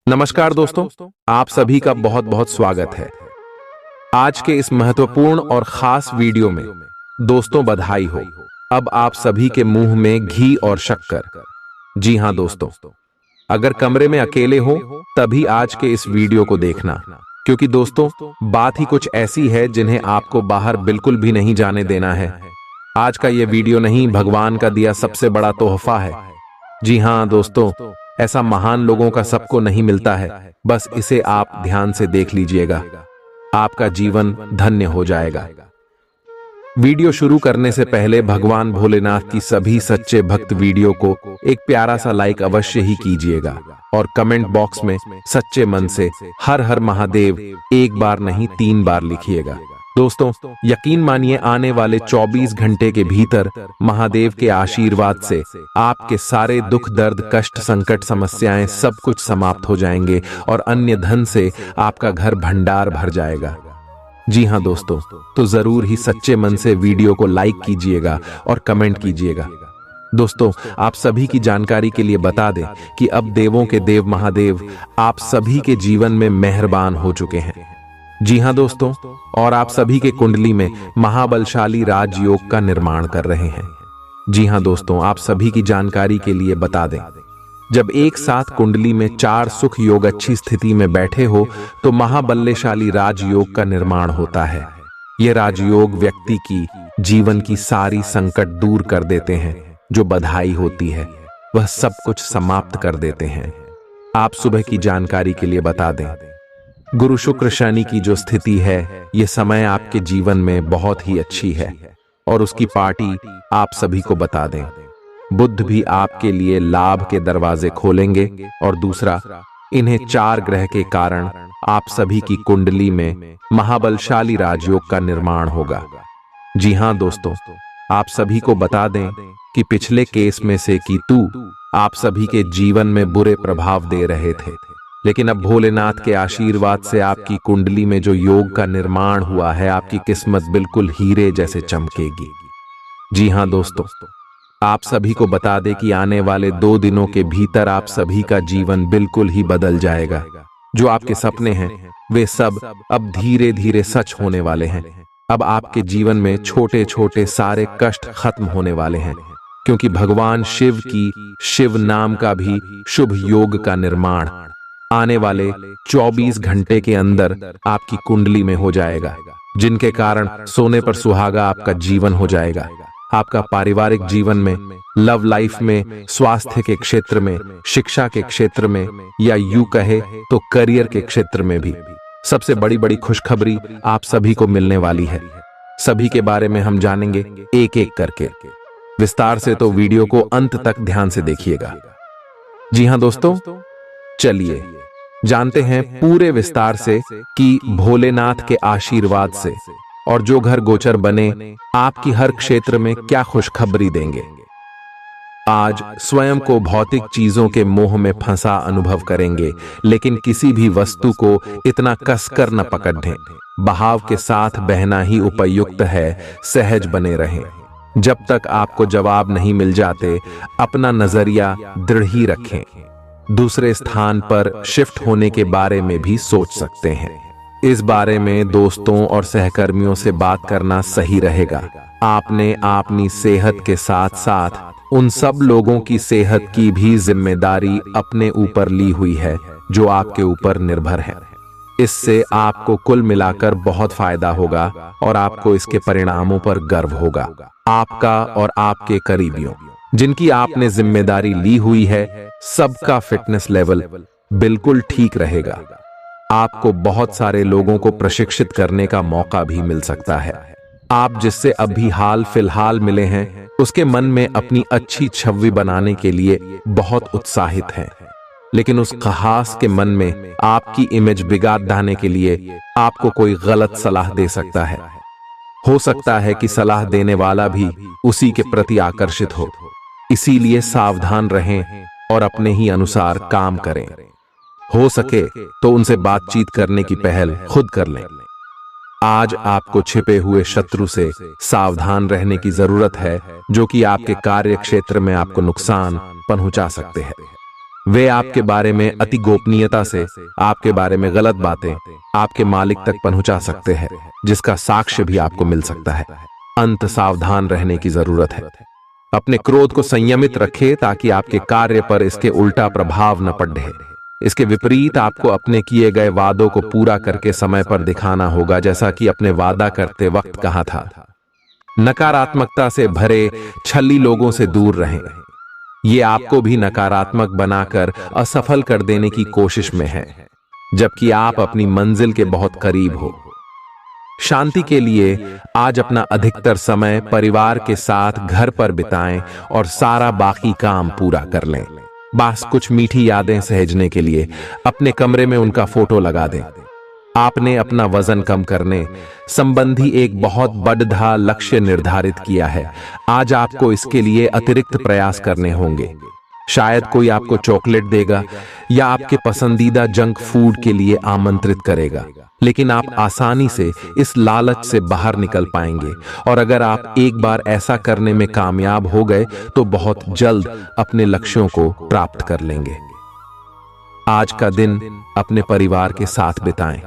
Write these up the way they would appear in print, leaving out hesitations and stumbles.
नमस्कार दोस्तों, आप सभी का बहुत बहुत स्वागत है। आज के इस महत्वपूर्ण और खास वीडियो में दोस्तों बधाई हो। अब आप सभी के मुंह में घी और शक्कर। जी हां दोस्तों, अगर कमरे में अकेले हो तभी आज के इस वीडियो को देखना, क्योंकि दोस्तों बात ही कुछ ऐसी है जिन्हें आपको बाहर बिल्कुल भी नहीं जाने देना है। आज का ये वीडियो नहीं, भगवान का दिया सबसे बड़ा तोहफा है। जी हां दोस्तों, ऐसा महान लोगों का सबको नहीं मिलता है। बस इसे आप ध्यान से देख लीजिएगा, आपका जीवन धन्य हो जाएगा। वीडियो शुरू करने से पहले भगवान भोलेनाथ की सभी सच्चे भक्त वीडियो को एक प्यारा सा लाइक अवश्य ही कीजिएगा और कमेंट बॉक्स में सच्चे मन से हर हर महादेव एक बार नहीं 3 बार लिखिएगा। दोस्तों यकीन मानिए, आने वाले 24 घंटे के भीतर महादेव के आशीर्वाद से आपके सारे दुख दर्द कष्ट संकट समस्याएं सब कुछ समाप्त हो जाएंगे और अन्य धन से आपका घर भंडार भर जाएगा। जी हां दोस्तों, तो जरूर ही सच्चे मन से वीडियो को लाइक कीजिएगा और कमेंट कीजिएगा। दोस्तों आप सभी की जानकारी के लिए बता दें कि अब देवों के देव महादेव आप सभी के जीवन में मेहरबान हो चुके हैं। जी हां दोस्तों, और आप सभी के कुंडली में महाबलशाली राजयोग का निर्माण कर रहे हैं। जी हां दोस्तों, आप सभी की जानकारी के लिए बता दें, जब एक साथ कुंडली में 4 सुख योग अच्छी स्थिति में बैठे हो तो महाबल्यशाली राजयोग का निर्माण होता है। ये राजयोग व्यक्ति की जीवन की सारी संकट दूर कर देते हैं। जो बधाई होती है वह सब कुछ समाप्त कर देते हैं। आप सुबह की जानकारी के लिए बता दें, गुरु शुक्र शनि की जो स्थिति है, ये समय आपके जीवन में बहुत ही अच्छी है और उसकी पार्टी आप सभी को बता दें। बुध भी आपके लिए लाभ के दरवाजे खोलेंगे और दूसरा, इन्हें 4 ग्रह के कारण आप सभी की कुंडली में महाबलशाली राजयोग का निर्माण होगा। जी हां दोस्तों, आप सभी को बता दें कि पिछले केस में से केतु आप सभी के जीवन में बुरे प्रभाव दे रहे थे, लेकिन अब भोलेनाथ के आशीर्वाद से आपकी कुंडली में जो योग का निर्माण हुआ है, आपकी किस्मत बिल्कुल हीरे जैसे चमकेगी। जी हां दोस्तों, आप सभी को बता दें कि आने वाले 2 दिनों के भीतर आप सभी का जीवन बिल्कुल ही बदल जाएगा। जो आपके सपने हैं वे सब अब धीरे धीरे सच होने वाले हैं। अब आपके जीवन में छोटे छोटे सारे कष्ट खत्म होने वाले हैं, क्योंकि भगवान शिव की शिव नाम का भी शुभ योग का निर्माण आने वाले 24 घंटे के अंदर आपकी कुंडली में हो जाएगा, जिनके कारण सोने पर सुहागा आपका जीवन हो जाएगा। आपका पारिवारिक जीवन में, लव लाइफ में, स्वास्थ्य के क्षेत्र में, शिक्षा के क्षेत्र में, या यूं कहे तो करियर के क्षेत्र में भी सबसे बड़ी बड़ी खुशखबरी आप सभी को मिलने वाली है। सभी के बारे में हम जानेंगे एक एक करके विस्तार से, तो वीडियो को अंत तक ध्यान से देखिएगा। जी हां दोस्तों, चलिए जानते हैं पूरे विस्तार से कि भोलेनाथ के आशीर्वाद से और जो घर गोचर बने आपकी हर क्षेत्र में क्या खुशखबरी देंगे। आज स्वयं को भौतिक चीजों के मोह में फंसा अनुभव करेंगे, लेकिन किसी भी वस्तु को इतना कसकर न पकड़ें। बहाव के साथ बहना ही उपयुक्त है। सहज बने रहें। जब तक आपको जवाब नहीं मिल जाते, अपना नजरिया दृढ़ ही रखें। दूसरे स्थान पर शिफ्ट होने के बारे में भी सोच सकते हैं। इस बारे में दोस्तों और सहकर्मियों से बात करना सही रहेगा। आपने अपनी सेहत के साथ साथ उन सब लोगों की सेहत की भी जिम्मेदारी अपने ऊपर ली हुई है जो आपके ऊपर निर्भर है। इससे आपको कुल मिलाकर बहुत फायदा होगा और आपको इसके परिणामों पर गर्व होगा। आपका और आपके करीबियों जिनकी आपने जिम्मेदारी ली हुई है, सबका फिटनेस लेवल बिल्कुल ठीक रहेगा। आपको बहुत सारे लोगों को प्रशिक्षित करने का मौका भी मिल सकता है। आप जिससे अभी हाल फिलहाल मिले हैं, उसके मन में अपनी अच्छी छवि बनाने के लिए बहुत उत्साहित हैं, लेकिन उस खास के मन में आपकी इमेज बिगाड़ डालने के लिए आपको कोई गलत सलाह दे सकता है। हो सकता है कि सलाह देने वाला भी उसी के प्रति आकर्षित हो। इसीलिए सावधान रहें और अपने ही अनुसार काम करें। हो सके तो उनसे बातचीत करने की पहल खुद कर लें। आज आपको छिपे हुए शत्रु से सावधान रहने की जरूरत है, जो कि आपके कार्य क्षेत्र में आपको नुकसान पहुंचा सकते हैं। वे आपके बारे में अति गोपनीयता से आपके बारे में गलत बातें आपके मालिक तक पहुंचा सकते हैं, जिसका साक्ष्य भी आपको मिल सकता है। अंत सावधान रहने की जरूरत है। अपने क्रोध को संयमित रखें ताकि आपके कार्य पर इसके उल्टा प्रभाव न पड़े। इसके विपरीत आपको अपने किए गए वादों को पूरा करके समय पर दिखाना होगा, जैसा कि अपने वादा करते वक्त कहा था। नकारात्मकता से भरे छली लोगों से दूर रहें। ये आपको भी नकारात्मक बनाकर असफल कर देने की कोशिश में है, जबकि आप अपनी मंजिल के बहुत करीब हो। शांति के लिए आज अपना अधिकतर समय परिवार के साथ घर पर बिताएं और सारा बाकी काम पूरा कर लें। बस कुछ मीठी यादें सहेजने के लिए अपने कमरे में उनका फोटो लगा दें। आपने अपना वजन कम करने संबंधी एक बहुत बड़ा लक्ष्य निर्धारित किया है। आज आपको इसके लिए अतिरिक्त प्रयास करने होंगे। शायद कोई आपको चॉकलेट देगा या आपके पसंदीदा जंक फूड के लिए आमंत्रित करेगा, लेकिन आप आसानी से इस लालच से बाहर निकल पाएंगे। और अगर आप एक बार ऐसा करने में कामयाब हो गए तो बहुत जल्द अपने लक्ष्यों को प्राप्त कर लेंगे। आज का दिन अपने परिवार के साथ बिताएं।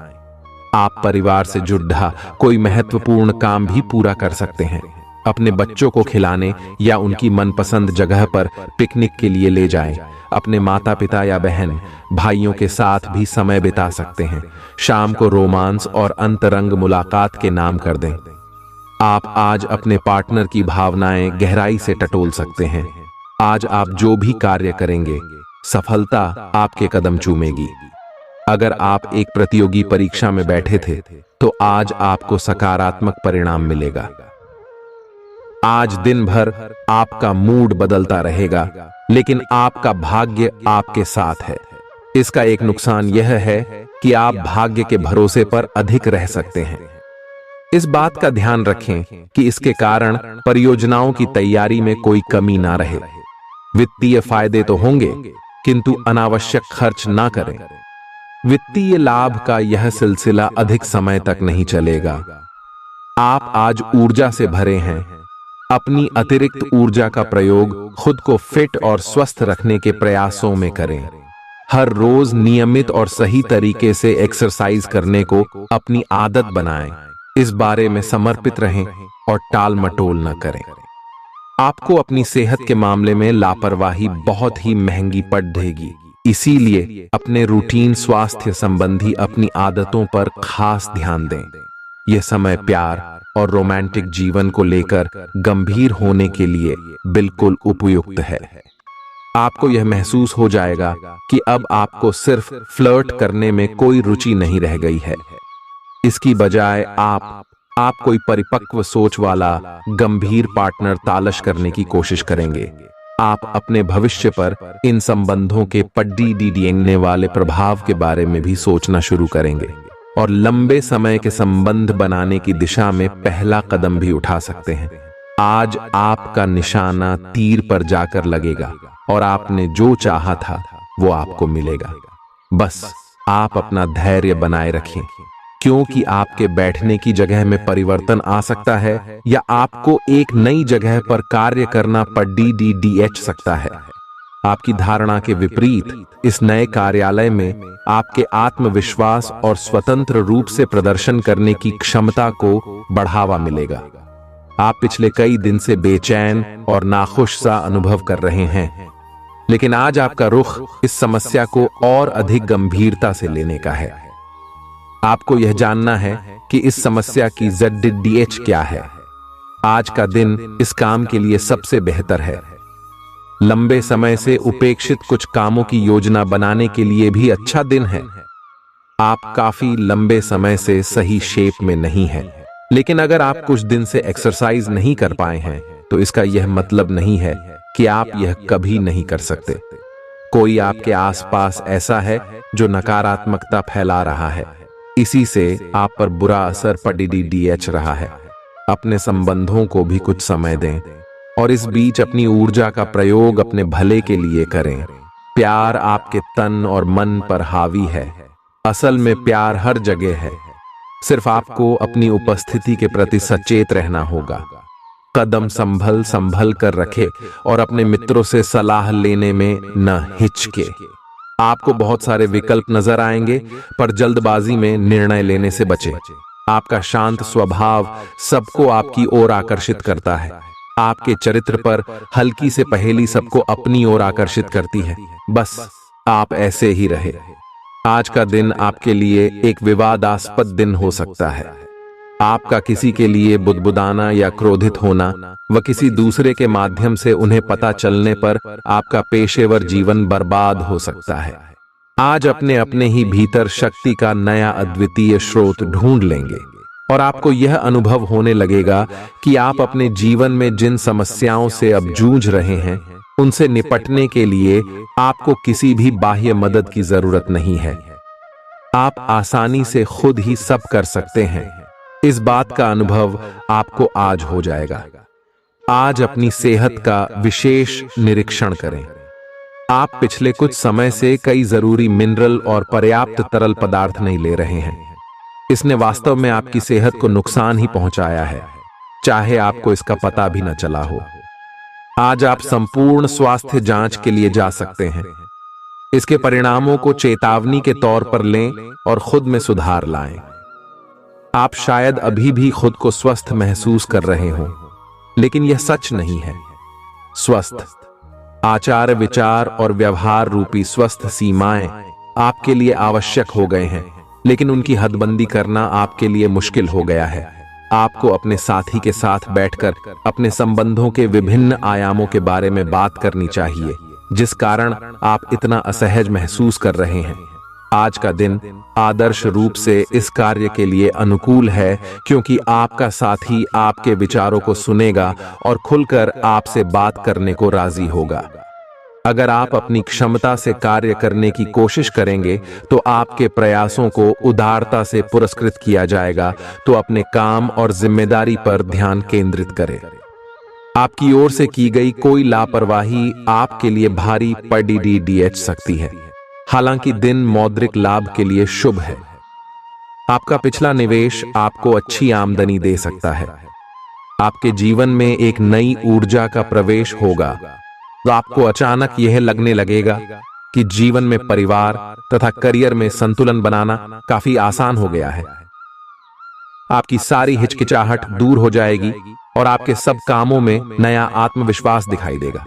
आप परिवार से जुड़ा कोई महत्वपूर्ण काम भी पूरा कर सकते हैं। अपने बच्चों को खिलाने या उनकी मनपसंद जगह पर पिकनिक के लिए ले जाएं। अपने माता पिता या बहन भाइयों के साथ भी समय बिता सकते हैं। शाम को रोमांस और अंतरंग मुलाकात के नाम कर दें। आप आज अपने पार्टनर की भावनाएं गहराई से टटोल सकते हैं। आज आप जो भी कार्य करेंगे, सफलता आपके कदम चूमेगी। अगर आप एक प्रतियोगी परीक्षा में बैठे थे तो आज आपको सकारात्मक परिणाम मिलेगा। आज दिन भर आपका मूड बदलता रहेगा, लेकिन आपका भाग्य आपके साथ है। इसका एक नुकसान यह है कि आप भाग्य के भरोसे पर अधिक रह सकते हैं। इस बात का ध्यान रखें कि इसके कारण परियोजनाओं की तैयारी में कोई कमी ना रहे। वित्तीय फायदे तो होंगे, किंतु अनावश्यक खर्च ना करें। वित्तीय लाभ का यह सिलसिला अधिक समय तक नहीं चलेगा। आप आज ऊर्जा से भरे हैं। अपनी अतिरिक्त ऊर्जा का प्रयोग खुद को फिट और स्वस्थ रखने के प्रयासों में करें। हर रोज नियमित और सही तरीके से एक्सरसाइज करने को अपनी आदत बनाएं। इस बारे में समर्पित रहें और टाल मटोल न करें। आपको अपनी सेहत के मामले में लापरवाही बहुत ही महंगी पड़ेगी। इसीलिए अपने रूटीन स्वास्थ्य संबंधी अपनी आदतों पर खास ध्यान दें। यह समय प्यार और रोमांटिक जीवन को लेकर गंभीर होने के लिए बिल्कुल उपयुक्त है। आपको यह महसूस हो जाएगा कि अब आपको सिर्फ फ्लर्ट करने में कोई रुचि नहीं रह गई है। इसकी बजाय आप कोई परिपक्व सोच वाला गंभीर पार्टनर तलाश करने की कोशिश करेंगे। आप अपने भविष्य पर इन संबंधों के पड़ने वाले प्रभाव के बारे में भी सोचना शुरू करेंगे और लंबे समय के संबंध बनाने की दिशा में पहला कदम भी उठा सकते हैं। आज आपका निशाना तीर पर जाकर लगेगा और आपने जो चाहा था वो आपको मिलेगा। बस आप अपना धैर्य बनाए रखें, क्योंकि आपके बैठने की जगह में परिवर्तन आ सकता है या आपको एक नई जगह पर कार्य करना पड़ सकता है। आपकी धारणा के विपरीत इस नए कार्यालय में आपके आत्मविश्वास और स्वतंत्र रूप से प्रदर्शन करने की क्षमता को बढ़ावा मिलेगा। आप पिछले कई दिन से बेचैन और नाखुश सा अनुभव कर रहे हैं, लेकिन आज आपका रुख इस समस्या को और अधिक गंभीरता से लेने का है। आपको यह जानना है कि इस समस्या की ZDH क्या है। आज का दिन इस काम के लिए सबसे बेहतर है। लंबे समय से उपेक्षित कुछ कामों की योजना बनाने के लिए भी अच्छा दिन है। आप काफी लंबे समय से सही शेप में नहीं हैं, लेकिन अगर आप कुछ दिन से एक्सरसाइज नहीं कर पाए हैं तो इसका यह मतलब नहीं है कि आप यह कभी नहीं कर सकते। कोई आपके आसपास ऐसा है जो नकारात्मकता फैला रहा है, इसी से आप पर बुरा असर पड़ रहा है। अपने संबंधों को भी कुछ समय दें और इस बीच अपनी ऊर्जा का प्रयोग अपने भले के लिए करें। प्यार आपके तन और मन पर हावी है। असल में प्यार हर जगह है, सिर्फ आपको अपनी उपस्थिति के प्रति सचेत रहना होगा। कदम संभल संभल कर रखे और अपने मित्रों से सलाह लेने में न हिचके। आपको बहुत सारे विकल्प नजर आएंगे, पर जल्दबाजी में निर्णय लेने से बचे। आपका शांत स्वभाव सबको आपकी ओर आकर्षित करता है। आपके चरित्र पर हल्की से पहेली सबको अपनी ओर आकर्षित करती है। बस आप ऐसे ही रहे। आज का दिन आपके लिए एक विवादास्पद दिन हो सकता है। आपका किसी के लिए बुदबुदाना या क्रोधित होना व किसी दूसरे के माध्यम से उन्हें पता चलने पर आपका पेशेवर जीवन बर्बाद हो सकता है। आज अपने अपने ही भीतर शक्ति का नया अद्वितीय स्रोत ढूंढ लेंगे और आपको यह अनुभव होने लगेगा कि आप अपने जीवन में जिन समस्याओं से अब जूझ रहे हैं, उनसे निपटने के लिए आपको किसी भी बाह्य मदद की जरूरत नहीं है। आप आसानी से खुद ही सब कर सकते हैं। इस बात का अनुभव आपको आज हो जाएगा। आज अपनी सेहत का विशेष निरीक्षण करें। आप पिछले कुछ समय से कई जरूरी मिनरल और पर्याप्त तरल पदार्थ नहीं ले रहे हैं। इसने वास्तव में आपकी सेहत को नुकसान ही पहुंचाया है, चाहे आपको इसका पता भी न चला हो। आज आप संपूर्ण स्वास्थ्य जांच के लिए जा सकते हैं। इसके परिणामों को चेतावनी के तौर पर लें और खुद में सुधार लाएं। आप शायद अभी भी खुद को स्वस्थ महसूस कर रहे हों, लेकिन यह सच नहीं है। स्वस्थ आचार, विचार और व्यवहार रूपी स्वस्थ सीमाएं आपके लिए आवश्यक हो गए हैं, लेकिन उनकी हदबंदी करना आपके लिए मुश्किल हो गया है। आपको अपने साथी के साथ बैठकर अपने संबंधों के विभिन्न आयामों के बारे में बात करनी चाहिए, जिस कारण आप इतना असहज महसूस कर रहे हैं। आज का दिन आदर्श रूप से इस कार्य के लिए अनुकूल है, क्योंकि आपका साथी आपके विचारों को सुनेगा और खुलकर आपसे बात करने को राजी होगा। अगर आप अपनी क्षमता से कार्य करने की कोशिश करेंगे तो आपके प्रयासों को उदारता से पुरस्कृत किया जाएगा। तो अपने काम और जिम्मेदारी पर ध्यान केंद्रित करें। आपकी ओर से की गई कोई लापरवाही आपके लिए भारी पड़ सकती है। हालांकि दिन मौद्रिक लाभ के लिए शुभ है। आपका पिछला निवेश आपको अच्छी आमदनी दे सकता है। आपके जीवन में एक नई ऊर्जा का प्रवेश होगा, तो आपको अचानक यह लगने लगेगा कि जीवन में परिवार तथा करियर में संतुलन बनाना काफी आसान हो गया है। आपकी सारी हिचकिचाहट दूर हो जाएगी और आपके सब कामों में नया आत्मविश्वास दिखाई देगा।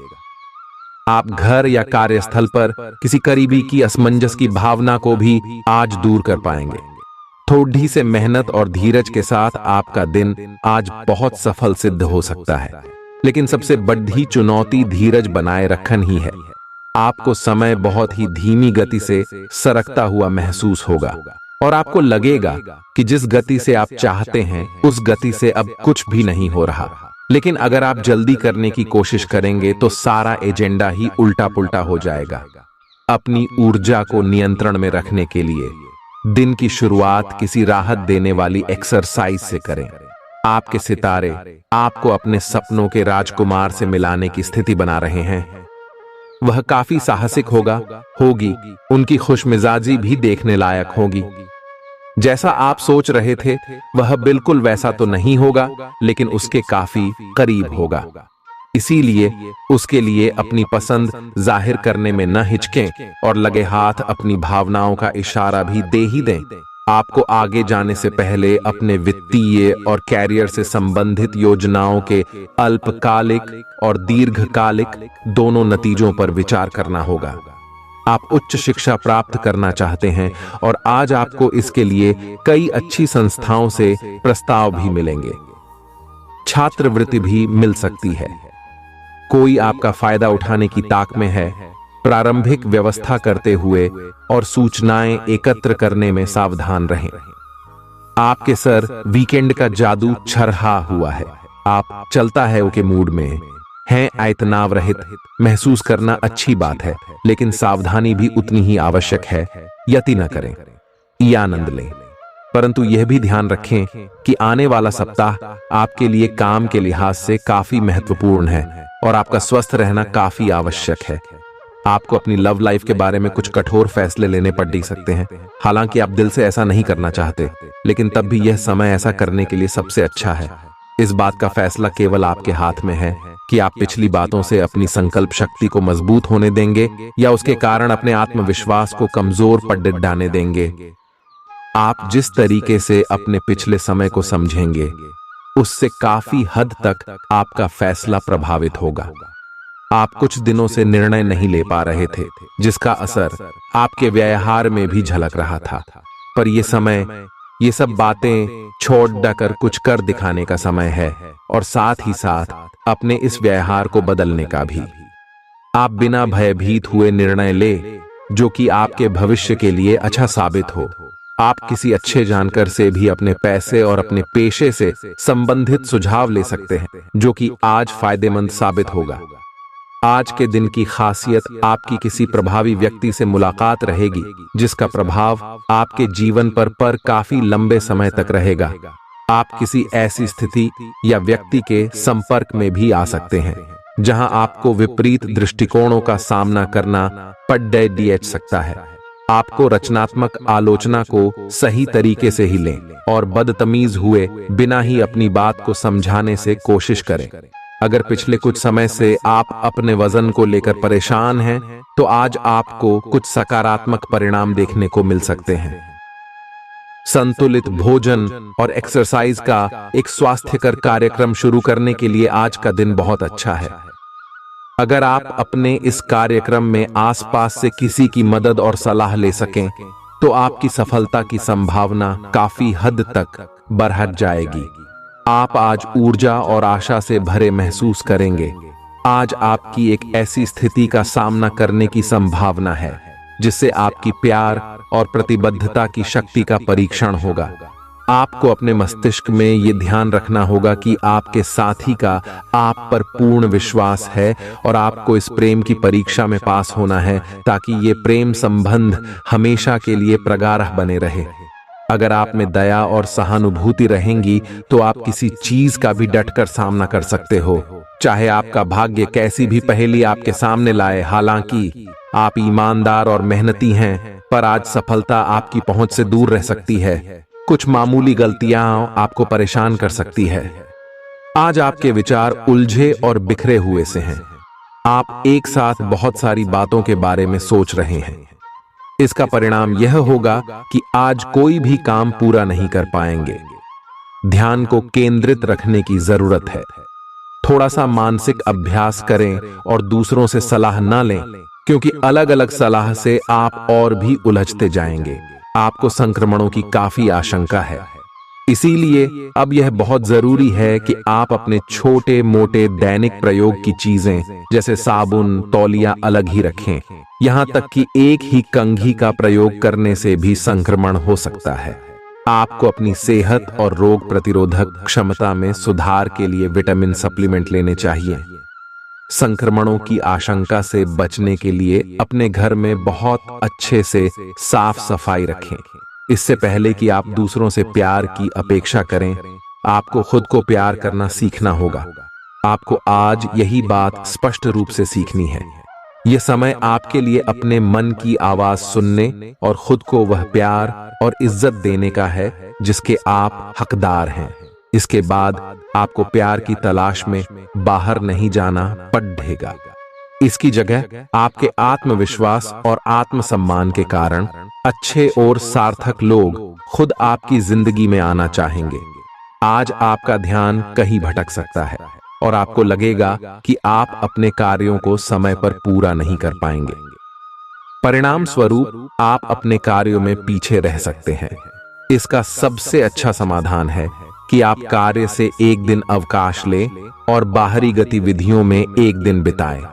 आप घर या कार्यस्थल पर किसी करीबी की असमंजस की भावना को भी आज दूर कर पाएंगे। थोड़ी से मेहनत और धीरज के साथ आपका दिन आज बहुत सफल सिद्ध हो सकता है, लेकिन सबसे बड़ी चुनौती धीरज बनाए रखना ही है। आपको समय बहुत ही धीमी गति से सरकता हुआ महसूस होगा और आपको लगेगा कि जिस गति से आप चाहते हैं उस गति से अब कुछ भी नहीं हो रहा। लेकिन अगर आप जल्दी करने की कोशिश करेंगे तो सारा एजेंडा ही उल्टा पुल्टा हो जाएगा। अपनी ऊर्जा को नियंत्रण में रखने के लिए दिन की शुरुआत किसी राहत देने वाली एक्सरसाइज से करें। आपके सितारे आपको अपने सपनों के राजकुमार से मिलाने की स्थिति बना रहे हैं। वह काफी साहसिक होगी। उनकी खुशमिजाजी भी देखने लायक होगी। जैसा आप सोच रहे थे वह बिल्कुल वैसा तो नहीं होगा, लेकिन उसके काफी करीब होगा। इसीलिए उसके लिए अपनी पसंद जाहिर करने में न हिचकें और लगे हाथ अपनी भावनाओं का इशारा भी दे ही दें। आपको आगे जाने से पहले अपने वित्तीय और कैरियर से संबंधित योजनाओं के अल्पकालिक और दीर्घकालिक दोनों नतीजों पर विचार करना होगा। आप उच्च शिक्षा प्राप्त करना चाहते हैं और आज आपको इसके लिए कई अच्छी संस्थाओं से प्रस्ताव भी मिलेंगे। छात्रवृत्ति भी मिल सकती है। कोई आपका फायदा उठाने की ताक में है। प्रारंभिक व्यवस्था करते हुए और सूचनाएं एकत्र करने में सावधान रहें। आपके सर वीकेंड का जादू छरहा हुआ है। आप चलता है के मूड में हैं। आयतनाव रहित महसूस करना अच्छी बात है, लेकिन सावधानी भी उतनी ही आवश्यक है। यति न करें, या आनंद लें, परंतु यह भी ध्यान रखें कि आने वाला सप्ताह आपके लिए काम के लिहाज से काफी महत्वपूर्ण है और आपका स्वस्थ रहना काफी आवश्यक है। आपको अपनी लव लाइफ के बारे में कुछ कठोर फैसले लेने पड़ सकते हैं। हालांकि आप दिल से ऐसा नहीं करना चाहते, लेकिन तब भी यह समय ऐसा करने के लिए सबसे अच्छा है। इस बात का फैसला केवल आपके हाथ में है कि आप पिछली बातों से अपनी संकल्प शक्ति को मजबूत होने देंगे या उसके कारण अपने आत्मविश्वास को कमजोर पड़ने देंगे। आप जिस तरीके से अपने पिछले समय को समझेंगे, उससे काफी हद तक आपका फैसला प्रभावित होगा। आप कुछ दिनों से निर्णय नहीं ले पा रहे थे, जिसका असर आपके व्यवहार में भी झलक रहा था। पर यह समय, ये सब बातें छोड़ कर कुछ कर दिखाने का समय है, और साथ ही साथ अपने इस व्यवहार को बदलने का भी। आप बिना भयभीत हुए निर्णय ले जो कि आपके भविष्य के लिए अच्छा साबित हो। आप किसी अच्छे जानकार से भी अपने पैसे और अपने पेशे से संबंधित सुझाव ले सकते हैं, जो कि आज फायदेमंद साबित होगा। आज के दिन की खासियत आपकी किसी प्रभावी व्यक्ति से मुलाकात रहेगी, जिसका प्रभाव आपके जीवन पर काफी लंबे समय तक रहेगा। आप किसी ऐसी स्थिति या व्यक्ति के संपर्क में भी आ सकते हैं जहां आपको विपरीत दृष्टिकोणों का सामना करना पड़ सकता है। आपको रचनात्मक आलोचना को सही तरीके से ही लें और बदतमीज हुए बिना ही अपनी बात को समझाने से कोशिश करें। अगर पिछले कुछ समय से आप अपने वजन को लेकर परेशान हैं, तो आज आपको कुछ सकारात्मक परिणाम देखने को मिल सकते हैं। संतुलित भोजन और एक्सरसाइज का एक स्वास्थ्यकर कार्यक्रम शुरू करने के लिए आज का दिन बहुत अच्छा है। अगर आप अपने इस कार्यक्रम में आसपास से किसी की मदद और सलाह ले सकें, तो आपकी सफलता की संभावना काफी हद तक बढ़ जाएगी। आप आज ऊर्जा और आशा से भरे महसूस करेंगे। आज आपकी एक ऐसी स्थिति का सामना करने की संभावना है जिससे आपकी प्यार और प्रतिबद्धता की शक्ति का परीक्षण होगा। आपको अपने मस्तिष्क में ये ध्यान रखना होगा कि आपके साथी का आप पर पूर्ण विश्वास है और आपको इस प्रेम की परीक्षा में पास होना है, ताकि ये प्रेम संबंध हमेशा के लिए प्रगाढ़ बने रहे। अगर आप में दया और सहानुभूति रहेंगी, तो आप किसी चीज का भी डटकर सामना कर सकते हो, चाहे आपका भाग्य कैसी भी पहेली आपके सामने लाए। हालांकि आप ईमानदार और मेहनती हैं, पर आज सफलता आपकी पहुंच से दूर रह सकती है। कुछ मामूली गलतियां आपको परेशान कर सकती है। आज आपके विचार उलझे और बिखरे हुए से हैं। आप एक साथ बहुत सारी बातों के बारे में सोच रहे हैं। इसका परिणाम यह होगा कि आज कोई भी काम पूरा नहीं कर पाएंगे। ध्यान को केंद्रित रखने की जरूरत है। थोड़ा सा मानसिक अभ्यास करें और दूसरों से सलाह न लें, क्योंकि अलग अलग सलाह से आप और भी उलझते जाएंगे। आपको संक्रमणों की काफी आशंका है, इसीलिए अब यह बहुत जरूरी है कि आप अपने छोटे मोटे दैनिक प्रयोग की चीजें जैसे साबुन, तौलिया अलग ही रखें। यहां तक कि एक ही कंघी का प्रयोग करने से भी संक्रमण हो सकता है। आपको अपनी सेहत और रोग प्रतिरोधक क्षमता में सुधार के लिए विटामिन सप्लीमेंट लेने चाहिए। संक्रमणों की आशंका से बचने के लिए अपने घर में बहुत अच्छे से साफ सफाई रखें। इससे पहले कि आप दूसरों से प्यार की अपेक्षा करें, आपको खुद को प्यार करना सीखना होगा। आपको आज यही बात स्पष्ट रूप से सीखनी है। यह समय आपके लिए अपने मन की आवाज सुनने और खुद को वह प्यार और इज्जत देने का है जिसके आप हकदार हैं। इसके बाद आपको प्यार की तलाश में बाहर नहीं जाना पड़ेगा। इसकी जगह आपके आत्मविश्वास और आत्मसम्मान के कारण अच्छे और सार्थक लोग खुद आपकी जिंदगी में आना चाहेंगे। आज आपका ध्यान कहीं भटक सकता है और आपको लगेगा कि आप अपने कार्यों को समय पर पूरा नहीं कर पाएंगे। परिणाम स्वरूप आप अपने कार्यों में पीछे रह सकते हैं। इसका सबसे अच्छा समाधान है कि आप कार्य से एक दिन अवकाश लें और बाहरी गतिविधियों में एक दिन बिताएं।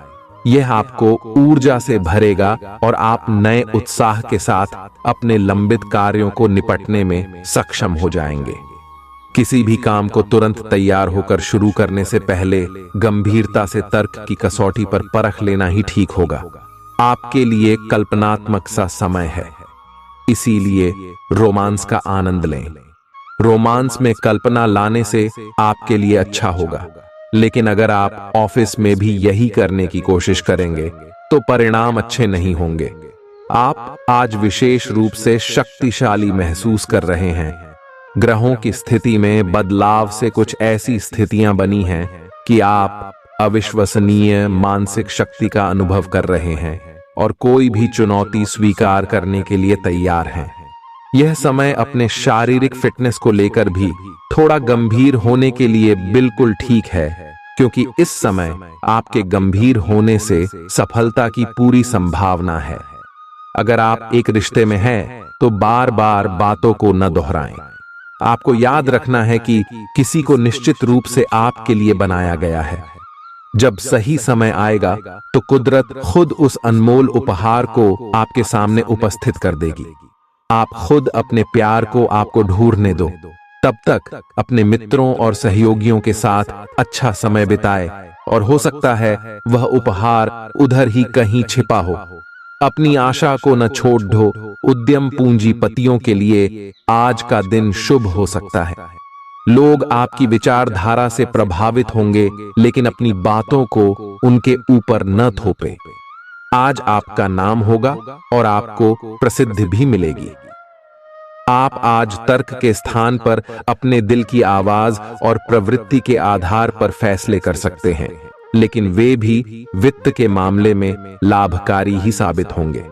यह आपको ऊर्जा से भरेगा और आप नए उत्साह के साथ अपने लंबित कार्यों को निपटने में सक्षम हो जाएंगे। किसी भी काम को तुरंत तैयार होकर शुरू करने से पहले गंभीरता से तर्क की कसौटी पर परख लेना ही ठीक होगा। आपके लिए कल्पनात्मक सा समय है, इसीलिए रोमांस का आनंद लें। रोमांस में कल्पना लाने से आपके लिए अच्छा होगा, लेकिन अगर आप ऑफिस में भी यही करने की कोशिश करेंगे तो परिणाम अच्छे नहीं होंगे। आप आज विशेष रूप से शक्तिशाली महसूस कर रहे हैं। ग्रहों की स्थिति में बदलाव से कुछ ऐसी स्थितियां बनी हैं कि आप अविश्वसनीय मानसिक शक्ति का अनुभव कर रहे हैं और कोई भी चुनौती स्वीकार करने के लिए तैयार हैं। यह समय अपने शारीरिक फिटनेस को लेकर भी थोड़ा गंभीर होने के लिए बिल्कुल ठीक है, क्योंकि इस समय आपके गंभीर होने से सफलता की पूरी संभावना है। अगर आप एक रिश्ते में हैं, तो बार बार बातों को न दोहराएं। आपको याद रखना है कि किसी को निश्चित रूप से आपके लिए बनाया गया है। जब सही समय आएगा तो कुदरत खुद उस अनमोल उपहार को आपके सामने उपस्थित कर देगी। आप खुद अपने प्यार को आपको ढूंढने दो। तब तक अपने मित्रों और सहयोगियों के साथ अच्छा समय बिताएं और हो सकता है वह उपहार उधर ही कहीं छिपा हो। अपनी आशा को न छोड़ दो। उद्यम पूंजीपतियों के लिए आज का दिन शुभ हो सकता है। लोग आपकी विचारधारा से प्रभावित होंगे, लेकिन अपनी बातों को उनके ऊपर न थोपे। आज आपका नाम होगा और आपको प्रसिद्धि भी मिलेगी। आप आज तर्क के स्थान पर अपने दिल की आवाज और प्रवृत्ति के आधार पर फैसले कर सकते हैं, लेकिन वे भी वित्त के मामले में लाभकारी ही साबित होंगे।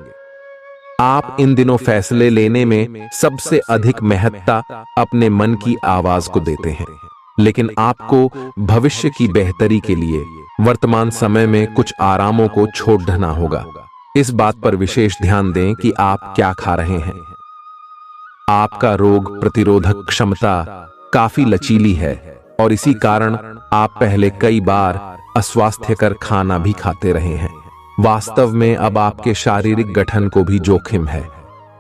आप इन दिनों फैसले लेने में सबसे अधिक महत्ता अपने मन की आवाज को देते हैं, लेकिन आपको भविष्य की बेहतरी के लिए वर्तमान समय में कुछ आरामों को छोड़ना होगा। इस बात पर विशेष ध्यान दें कि आप क्या खा रहे हैं। आपका रोग प्रतिरोधक क्षमता काफी लचीली है और इसी कारण आप पहले कई बार अस्वास्थ्यकर खाना भी खाते रहे हैं। वास्तव में अब आपके शारीरिक गठन को भी जोखिम है।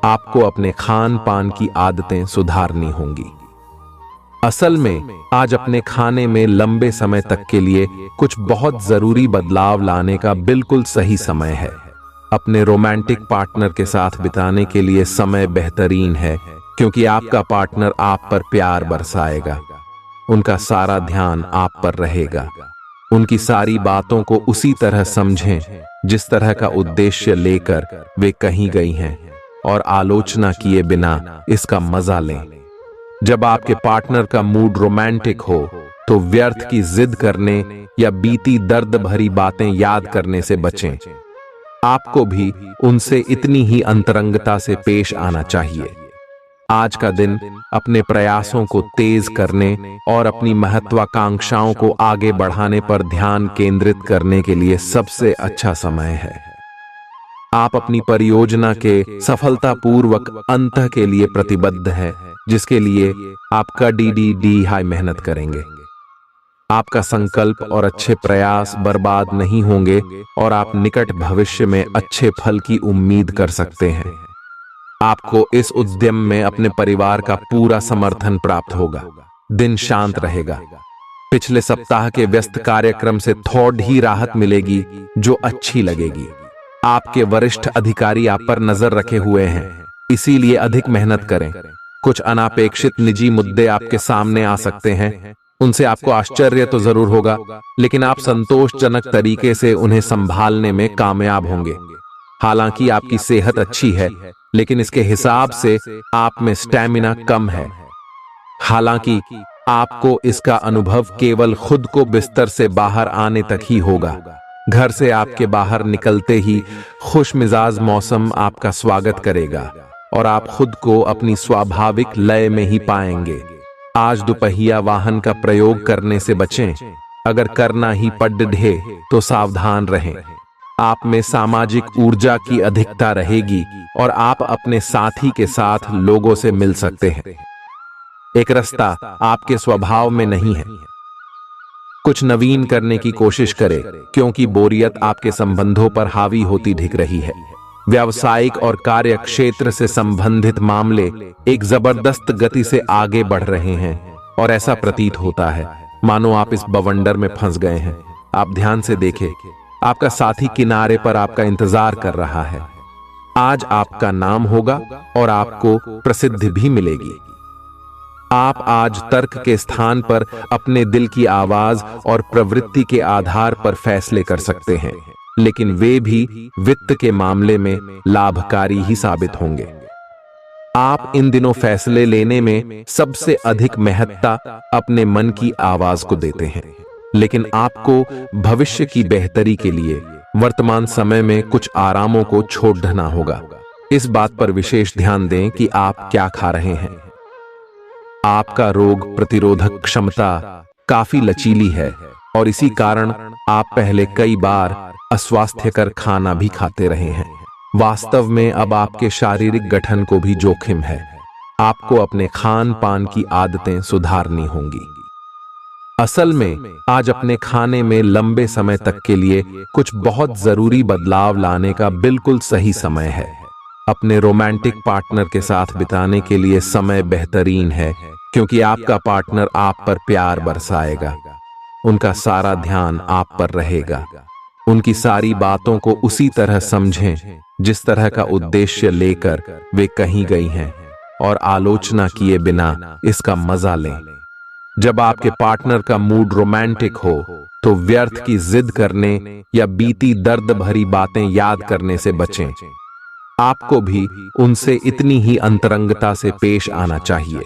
आपको अपने खान पान की आदतें सुधारनी होंगी। असल में आज अपने खाने में लंबे समय तक के लिए कुछ बहुत जरूरी बदलाव लाने का बिल्कुल सही समय है। अपने रोमांटिक पार्टनर के साथ बिताने के लिए समय बेहतरीन है, क्योंकि आपका पार्टनर आप पर प्यार बरसाएगा। उनका सारा ध्यान आप पर रहेगा। उनकी सारी बातों को उसी तरह समझें जिस तरह का उद्देश्य लेकर वे कही गई हैं, और आलोचना किए बिना इसका मजा लें। जब आपके पार्टनर का मूड रोमांटिक हो तो व्यर्थ की जिद करने या बीती दर्द भरी बातें याद करने से बचें। आपको भी उनसे इतनी ही अंतरंगता से पेश आना चाहिए। आज का दिन अपने प्रयासों को तेज करने और अपनी महत्वाकांक्षाओं को आगे बढ़ाने पर ध्यान केंद्रित करने के लिए सबसे अच्छा समय है। आप अपनी परियोजना के सफलतापूर्वक अंत के लिए प्रतिबद्ध हैं, जिसके लिए आप कड़ी हाई मेहनत करेंगे। आपका संकल्प और अच्छे प्रयास बर्बाद नहीं होंगे और आप निकट भविष्य में अच्छे फल की उम्मीद कर सकते हैं। आपको इस उद्यम में अपने परिवार का पूरा समर्थन प्राप्त होगा। दिन शांत रहेगा। पिछले सप्ताह के व्यस्त कार्यक्रम से थोड़ी ही राहत मिलेगी, जो अच्छी लगेगी। आपके वरिष्ठ अधिकारी आप पर नजर रखे हुए हैं, इसीलिए अधिक मेहनत करें। कुछ अनापेक्षित निजी मुद्दे आपके सामने आ सकते हैं। उनसे आपको आश्चर्य तो जरूर होगा, लेकिन आप संतोषजनक तरीके से उन्हें संभालने में कामयाब होंगे। हालांकि आपकी सेहत अच्छी है, लेकिन इसके हिसाब से आप में स्टैमिना कम है। हालांकि आपको इसका अनुभव केवल खुद को बिस्तर से बाहर आने तक ही होगा। घर से आपके बाहर निकलते ही खुशमिजाज मौसम आपका स्वागत करेगा और आप खुद को अपनी स्वाभाविक लय में ही पाएंगे। आज दुपहिया वाहन का प्रयोग करने से बचें। अगर करना ही पड़े तो सावधान रहें। आप में सामाजिक ऊर्जा की अधिकता रहेगी और आप अपने साथी के साथ लोगों से मिल सकते हैं। एक रास्ता आपके स्वभाव में नहीं है। कुछ नवीन करने की कोशिश करें, क्योंकि बोरियत आपके संबंधों पर हावी होती दिख रही है। व्यावसायिक और कार्य क्षेत्र से संबंधित मामले एक जबरदस्त गति से आगे बढ़ रहे हैं और ऐसा प्रतीत होता है मानो आप इस बवंडर में फंस गए हैं। आप ध्यान से देखें, आपका साथी किनारे पर आपका इंतजार कर रहा है। आज आपका नाम होगा और आपको प्रसिद्धि भी मिलेगी। आप आज तर्क के स्थान पर अपने दिल की आवाज और प्रवृत्ति के आधार पर फैसले कर सकते हैं, लेकिन वे भी वित्त के मामले में लाभकारी ही साबित होंगे। आप इन दिनों फैसले लेने में सबसे अधिक महत्ता अपने मन की आवाज को देते हैं, लेकिन आपको भविष्य की बेहतरी के लिए वर्तमान समय में कुछ आरामों को छोड़ना होगा। इस बात पर विशेष ध्यान दें कि आप क्या खा रहे हैं। आपका रोग प्रतिरोधक क्षमता काफी लचीली है और इसी कारण आप पहले कई बार अस्वास्थ्यकर खाना भी खाते रहे हैं। वास्तव में अब आपके शारीरिक गठन को भी जोखिम है। आपको अपने खान पान की आदतें सुधारनी होंगी। असल में आज अपने खाने में लंबे समय तक के लिए कुछ बहुत जरूरी बदलाव लाने का बिल्कुल सही समय है। अपने रोमांटिक पार्टनर के साथ बिताने के लिए समय बेहतरीन है, क्योंकि आपका पार्टनर आप पर प्यार बरसाएगा। उनका सारा ध्यान आप पर रहेगा। उनकी सारी बातों को उसी तरह समझें जिस तरह का उद्देश्य लेकर वे कहीं गई हैं, और आलोचना किए बिना इसका मजा लें। जब आपके पार्टनर का मूड रोमांटिक हो तो व्यर्थ की जिद करने या बीती दर्द भरी बातें याद करने से बचें। आपको भी उनसे इतनी ही अंतरंगता से पेश आना चाहिए।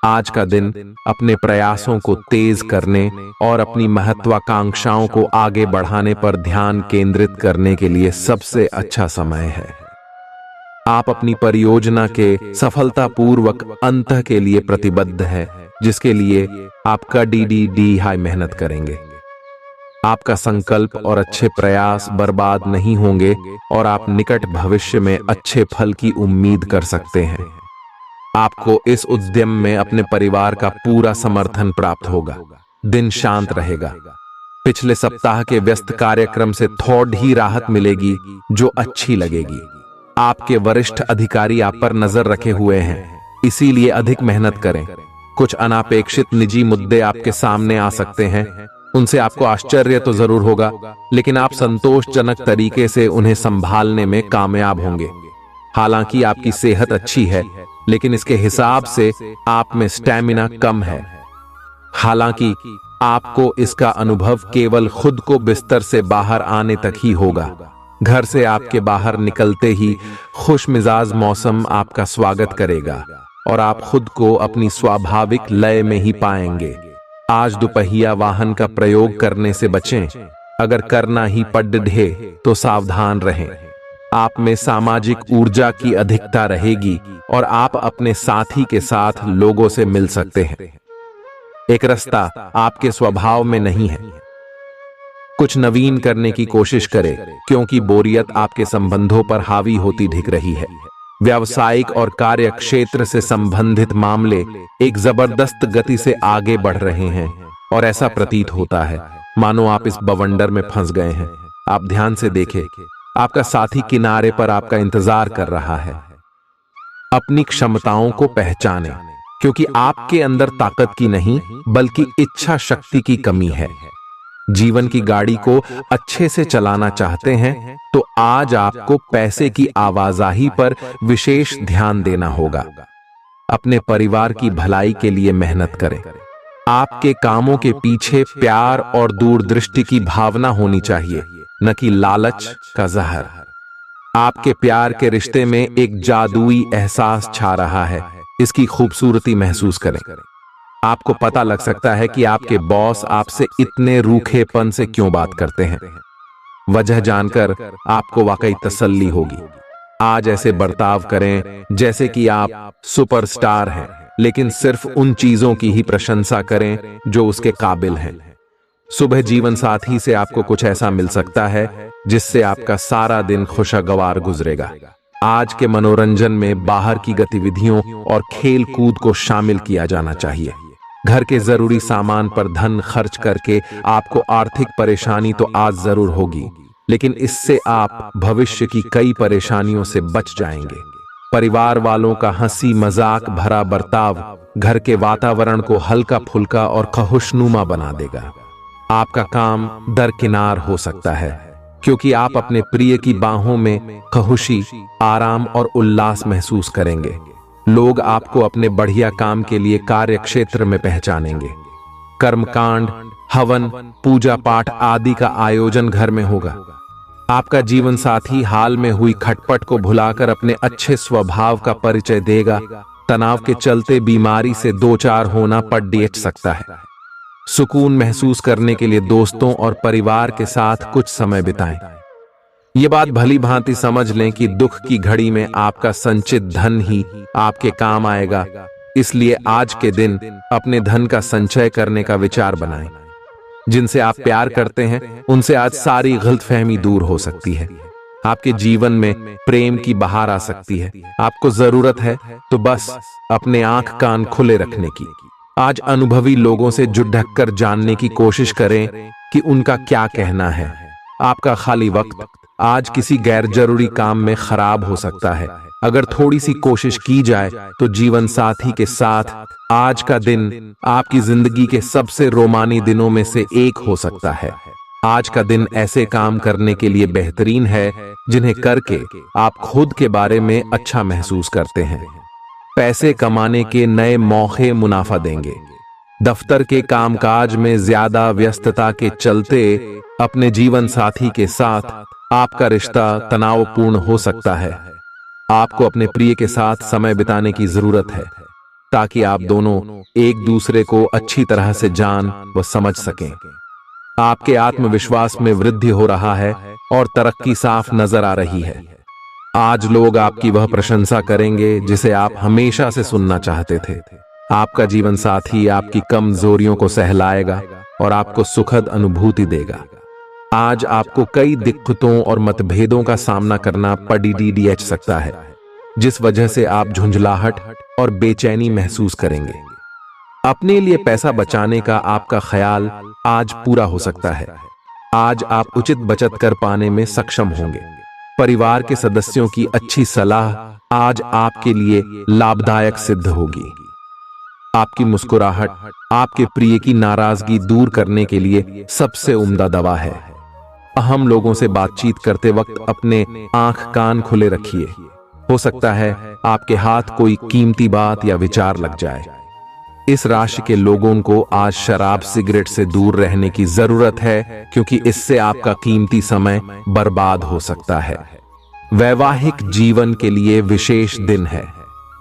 आज का दिन अपने प्रयासों को तेज करने और अपनी महत्वाकांक्षाओं को आगे बढ़ाने पर ध्यान केंद्रित करने के लिए सबसे अच्छा समय है। आप अपनी परियोजना के सफलतापूर्वक अंत के लिए प्रतिबद्ध हैं, जिसके लिए आप कड़ी हाई मेहनत करेंगे। आपका संकल्प और अच्छे प्रयास बर्बाद नहीं होंगे और आप निकट भविष्य में अच्छे फल की उम्मीद कर सकते हैं। आपको इस उद्यम में अपने परिवार का पूरा समर्थन प्राप्त होगा। दिन शांत रहेगा। पिछले सप्ताह के व्यस्त कार्यक्रम से थोड़ी राहत मिलेगी जो अच्छी लगेगी। आपके वरिष्ठ अधिकारी आप पर नजर रखे हुए हैं, इसीलिए अधिक मेहनत करें। कुछ अनापेक्षित निजी मुद्दे आपके सामने आ सकते हैं। उनसे आपको आश्चर्य तो जरूर होगा, लेकिन आप संतोषजनक तरीके से उन्हें संभालने में कामयाब होंगे। हालांकि आपकी सेहत अच्छी है, लेकिन इसके हिसाब से आप में स्टैमिना कम है। हालांकि आपको इसका अनुभव केवल खुद को बिस्तर से बाहर आने तक ही होगा। घर से आपके बाहर निकलते ही खुशमिजाज मौसम आपका स्वागत करेगा और आप खुद को अपनी स्वाभाविक लय में ही पाएंगे। आज दुपहिया वाहन का प्रयोग करने से बचें। अगर करना ही पड़े तो सावधान रहें। आप में सामाजिक ऊर्जा की अधिकता रहेगी और आप अपने साथी के साथ लोगों से मिल सकते हैं। एक रास्ता आपके स्वभाव में नहीं है। कुछ नवीन करने की कोशिश करें, क्योंकि बोरियत आपके संबंधों पर हावी होती दिख रही है। व्यावसायिक और कार्य क्षेत्र से संबंधित मामले एक जबरदस्त गति से आगे बढ़ रहे हैं और ऐसा प्रतीत होता है मानो आप इस बवंडर में फंस गए हैं। आप ध्यान से देखें, आपका साथी किनारे पर आपका इंतजार कर रहा है। अपनी क्षमताओं को पहचानें, क्योंकि आपके अंदर ताकत की नहीं बल्कि इच्छा शक्ति की कमी है। जीवन की गाड़ी को अच्छे से चलाना चाहते हैं तो आज आपको पैसे की आवाजाही पर विशेष ध्यान देना होगा। अपने परिवार की भलाई के लिए मेहनत करें। आपके कामों के पीछे प्यार और दूरदृष्टि की भावना होनी चाहिए, न कि लालच का जहर। आपके प्यार के रिश्ते में एक जादुई एहसास छा रहा है। इसकी खूबसूरती महसूस करें। आपको पता लग सकता है कि आपके बॉस आपसे इतने रूखेपन से क्यों बात करते हैं। वजह जानकर आपको वाकई तसल्ली होगी। आज ऐसे बर्ताव करें जैसे कि आप सुपरस्टार हैं, लेकिन सिर्फ उन चीजों की ही प्रशंसा करें जो उसके काबिल हैं। सुबह जीवन साथी से आपको कुछ ऐसा मिल सकता है जिससे आपका सारा दिन खुशगवार गुजरेगा। आज के मनोरंजन में बाहर की गतिविधियों और खेल कूद को शामिल किया जाना चाहिए। घर के जरूरी सामान पर धन खर्च करके आपको आर्थिक परेशानी तो आज जरूर होगी, लेकिन इससे आप भविष्य की कई परेशानियों से बच जाएंगे। परिवार वालों का हंसी मजाक भरा बर्ताव घर के वातावरण को हल्का फुल्का और खुशनुमा बना देगा। आपका काम दरकिनार हो सकता है, क्योंकि आप अपने प्रिय की बाहों में खुशी, आराम और उल्लास महसूस करेंगे। लोग आपको अपने बढ़िया काम के लिए कार्य क्षेत्र में पहचानेंगे। कर्मकांड, हवन, पूजा पाठ आदि का आयोजन घर में होगा। आपका जीवन साथी हाल में हुई खटपट को भुलाकर अपने अच्छे स्वभाव का परिचय देगा। तनाव के चलते बीमारी से दो चार होना पड़ सकता है। सुकून महसूस करने के लिए दोस्तों और परिवार के साथ कुछ समय बिताएं। ये बात भली भांति समझ लें कि दुख की घड़ी में आपका संचित धन ही आपके काम आएगा। इसलिए आज के दिन अपने धन का संचय करने का विचार बनाएं। जिनसे आप प्यार करते हैं उनसे आज सारी गलतफहमी दूर हो सकती है। आपके जीवन में प्रेम की बहार आ सकती है। आपको जरूरत है तो बस अपने आंख कान खुले रखने की। आज अनुभवी लोगों से जुड़ ढककर जानने की कोशिश करें कि उनका क्या कहना है। आपका खाली वक्त आज किसी गैर जरूरी काम में खराब हो सकता है। अगर थोड़ी सी कोशिश की जाए तो जीवन साथी के साथ आज का दिन आपकी जिंदगी के सबसे रोमानी दिनों में से एक हो सकता है। आज का दिन ऐसे काम करने के लिए बेहतरीन है जिन्हें करके आप खुद के बारे में अच्छा महसूस करते हैं। पैसे कमाने के नए मौके मुनाफा देंगे। दफ्तर के कामकाज में ज्यादा व्यस्तता के चलते अपने जीवन साथी के साथ आपका रिश्ता तनावपूर्ण हो सकता है। आपको अपने प्रिय के साथ समय बिताने की जरूरत है ताकि आप दोनों एक दूसरे को अच्छी तरह से जान व समझ सकें। आपके आत्मविश्वास में वृद्धि हो रहा है और तरक्की साफ नजर आ रही है। आज लोग आपकी वह प्रशंसा करेंगे जिसे आप हमेशा से सुनना चाहते थे। आपका जीवन साथी आपकी कमजोरियों को सहलाएगा और आपको सुखद अनुभूति देगा। आज आपको कई दिक्कतों और मतभेदों का सामना करना पड़ सकता है, जिस वजह से आप झुंझलाहट और बेचैनी महसूस करेंगे। अपने लिए पैसा बचाने का आपका ख्याल आज पूरा हो सकता है। आज आप उचित बचत कर पाने में सक्षम होंगे। परिवार के सदस्यों की अच्छी सलाह आज आपके लिए लाभदायक सिद्ध होगी। आपकी मुस्कुराहट आपके प्रिय की नाराजगी दूर करने के लिए सबसे उम्दा दवा है। अहम लोगों से बातचीत करते वक्त अपने आंख कान खुले रखिए। हो सकता है आपके हाथ कोई कीमती बात या विचार लग जाए। इस राशि के लोगों को आज शराब सिगरेट से दूर रहने की जरूरत है, क्योंकि इससे आपका कीमती समय बर्बाद हो सकता है। वैवाहिक जीवन के लिए विशेष दिन है।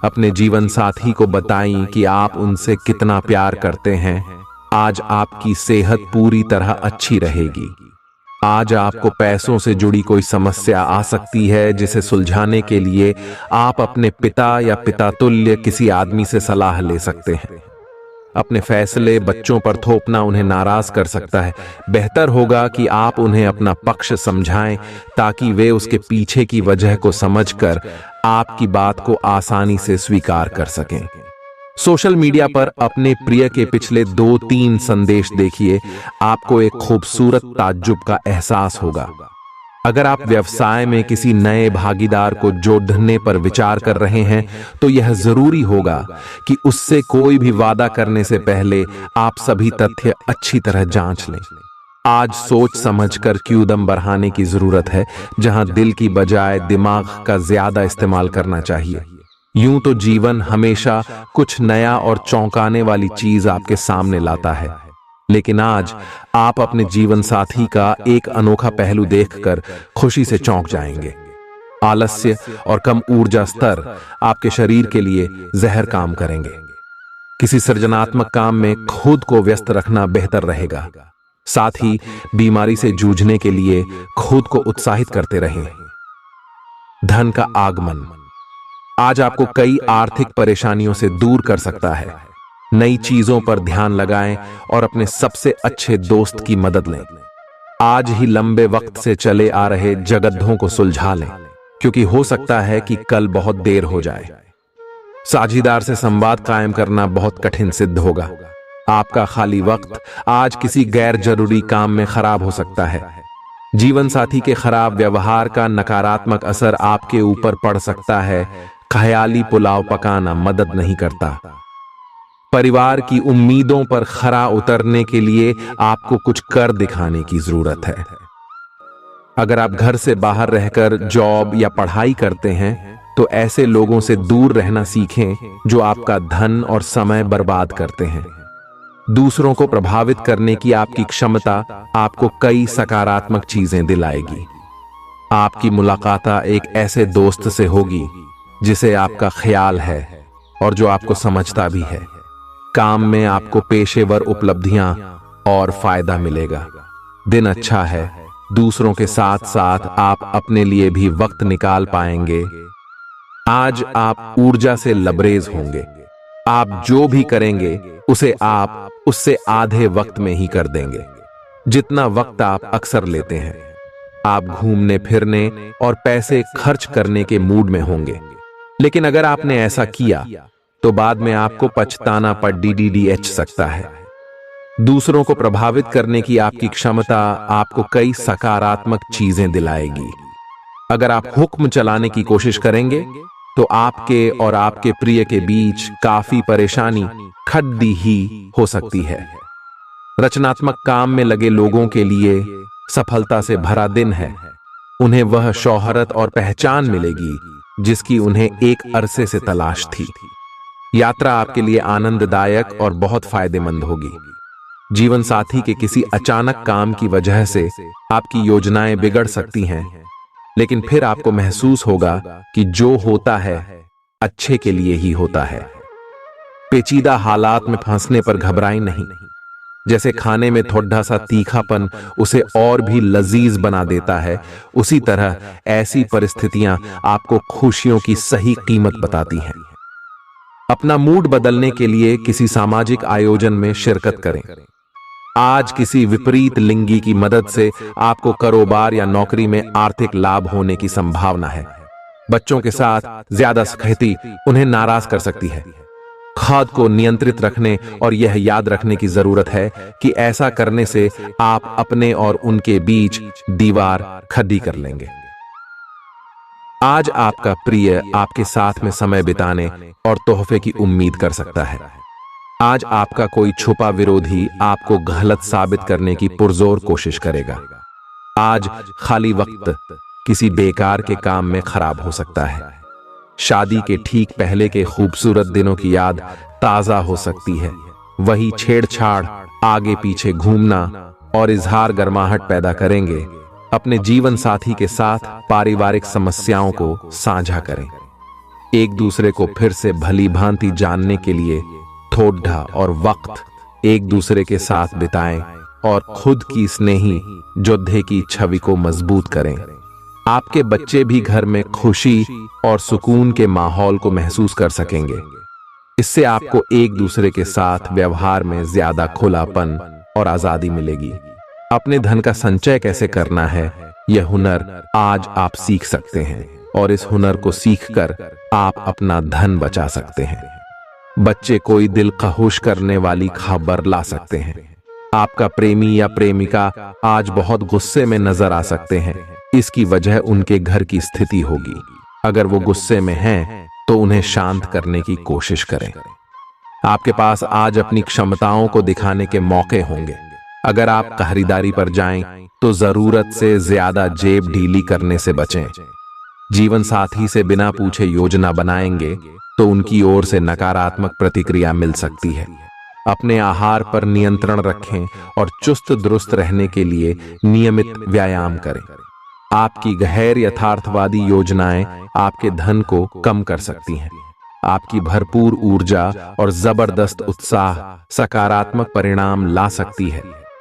अपने जीवन साथी को बताएं कि आप उनसे कितना प्यार करते हैं। आज आपकी सेहत पूरी तरह अच्छी रहेगी। आज आपको पैसों से जुड़ी कोई समस्या आ सकती है, जिसे सुलझाने के लिए आप अपने पिता या पितातुल्य किसी आदमी से सलाह ले सकते हैं। अपने फैसले बच्चों पर थोपना उन्हें नाराज कर सकता है। बेहतर होगा कि आप उन्हें अपना पक्ष समझाएं ताकि वे उसके पीछे की वजह को समझकर आपकी बात को आसानी से स्वीकार कर सकें। सोशल मीडिया पर अपने प्रिय के पिछले 2-3 संदेश देखिए। आपको एक खूबसूरत ताज्जुब का एहसास होगा। अगर आप व्यवसाय में किसी नए भागीदार को जोड़ने पर विचार कर रहे हैं तो यह जरूरी होगा कि उससे कोई भी वादा करने से पहले आप सभी तथ्य अच्छी तरह जांच लें। आज सोच समझकर कदम बढ़ाने की जरूरत है, जहां दिल की बजाय दिमाग का ज्यादा इस्तेमाल करना चाहिए। यूं तो जीवन हमेशा कुछ नया और चौंकाने वाली चीज आपके सामने लाता है, लेकिन आज आप अपने जीवन साथी का एक अनोखा पहलू देखकर खुशी से चौंक जाएंगे। आलस्य और कम ऊर्जा स्तर आपके शरीर के लिए जहर काम करेंगे। किसी सृजनात्मक काम में खुद को व्यस्त रखना बेहतर रहेगा। साथ ही बीमारी से जूझने के लिए खुद को उत्साहित करते रहें। धन का आगमन आज आपको कई आर्थिक परेशानियों से दूर कर सकता है। नई चीजों पर ध्यान लगाएं और अपने सबसे अच्छे दोस्त की मदद लें। आज ही लंबे वक्त से चले आ रहे जगद्धों को सुलझा लें, क्योंकि हो सकता है कि कल बहुत देर हो जाए। साझीदार से संवाद कायम करना बहुत कठिन सिद्ध होगा। आपका खाली वक्त आज किसी गैर जरूरी काम में खराब हो सकता है। जीवन साथी के खराब व्यवहार का नकारात्मक असर आपके ऊपर पड़ सकता है। ख्याली पुलाव पकाना मदद नहीं करता। परिवार की उम्मीदों पर खरा उतरने के लिए आपको कुछ कर दिखाने की जरूरत है। अगर आप घर से बाहर रहकर जॉब या पढ़ाई करते हैं तो ऐसे लोगों से दूर रहना सीखें जो आपका धन और समय बर्बाद करते हैं। दूसरों को प्रभावित करने की आपकी क्षमता आपको कई सकारात्मक चीजें दिलाएगी। आपकी मुलाकात एक ऐसे दोस्त से होगी जिसे आपका ख्याल है और जो आपको समझता भी है। काम में आपको पेशेवर उपलब्धियां और फायदा मिलेगा। दिन अच्छा है। दूसरों के साथ साथ आप अपने लिए भी वक्त निकाल पाएंगे। आज आप ऊर्जा से लबरेज होंगे। आप जो भी करेंगे उसे आप उससे आधे वक्त में ही कर देंगे जितना वक्त आप अक्सर लेते हैं। आप घूमने फिरने और पैसे खर्च करने के मूड में होंगे, लेकिन अगर आपने ऐसा किया तो बाद में आपको पछताना पड़ DDDH सकता है। दूसरों को प्रभावित करने की आपकी क्षमता आपको कई सकारात्मक चीजें दिलाएगी। अगर आप हुक्म चलाने की कोशिश करेंगे तो आपके और आपके प्रिय के बीच काफी परेशानी खड़ी ही हो सकती है। रचनात्मक काम में लगे लोगों के लिए सफलता से भरा दिन है। उन्हें वह शोहरत और पहचान मिलेगी जिसकी उन्हें एक अरसे से तलाश थी। यात्रा आपके लिए आनंददायक और बहुत फायदेमंद होगी। जीवन साथी के किसी अचानक काम की वजह से आपकी योजनाएं बिगड़ सकती हैं, लेकिन फिर आपको महसूस होगा कि जो होता है अच्छे के लिए ही होता है। पेचीदा हालात में फंसने पर घबराएं नहीं। जैसे खाने में थोड़ा सा तीखापन उसे और भी लजीज बना देता है, उसी तरह ऐसी परिस्थितियां आपको खुशियों की सही कीमत बताती हैं। अपना मूड बदलने के लिए किसी सामाजिक आयोजन में शिरकत करें। आज किसी विपरीत लिंगी की मदद से आपको कारोबार या नौकरी में आर्थिक लाभ होने की संभावना है। बच्चों के साथ ज्यादा सख्ती उन्हें नाराज कर सकती है। खुद को नियंत्रित रखने और यह याद रखने की जरूरत है कि ऐसा करने से आप अपने और उनके बीच दीवार खड़ी कर लेंगे। आज आपका प्रिय आपके साथ में समय बिताने और तोहफे की उम्मीद कर सकता है। आज आपका कोई छुपा विरोधी आपको गलत साबित करने की पुरजोर कोशिश करेगा। आज खाली वक्त किसी बेकार के काम में खराब हो सकता है। शादी के ठीक पहले के खूबसूरत दिनों की याद ताजा हो सकती है। वही छेड़छाड़, आगे पीछे घूमना और इजहार गर्माहट पैदा करेंगे। अपने जीवन साथी के साथ पारिवारिक समस्याओं को साझा करें। एक दूसरे को फिर से भली भांति जानने के लिए थोड़ा और वक्त एक दूसरे के साथ बिताएं और खुद की स्नेही योद्धे की छवि को मजबूत करें। आपके बच्चे भी घर में खुशी और सुकून के माहौल को महसूस कर सकेंगे। इससे आपको एक दूसरे के साथ व्यवहार में ज्यादा खुलापन और आजादी मिलेगी। अपने धन का संचय कैसे करना है, यह हुनर आज आप सीख सकते हैं और इस हुनर को सीखकर आप अपना धन बचा सकते हैं। बच्चे कोई दिल खहुश करने वाली खबर ला सकते हैं। आपका प्रेमी या प्रेमिका आज बहुत गुस्से में नजर आ सकते हैं। इसकी वजह उनके घर की स्थिति होगी। अगर वो गुस्से में हैं, तो उन्हें शांत करने की कोशिश करें। आपके पास आज अपनी क्षमताओं को दिखाने के मौके होंगे। अगर आप खरीदारी पर जाएं, तो जरूरत से ज्यादा जेब ढीली करने से बचें। जीवन साथी से बिना पूछे योजना बनाएंगे तो उनकी ओर से नकारात्मक प्रतिक्रिया मिल सकती है। अपने आहार पर नियंत्रण रखें और चुस्त दुरुस्त रहने के लिए नियमित व्यायाम करें। आपकी गैर यथार्थवादी योजनाएं आपके धन को कम कर सकती हैं। आपकी भरपूर ऊर्जा और जबरदस्त उत्साह सकारात्मक परिणाम ला सकती है।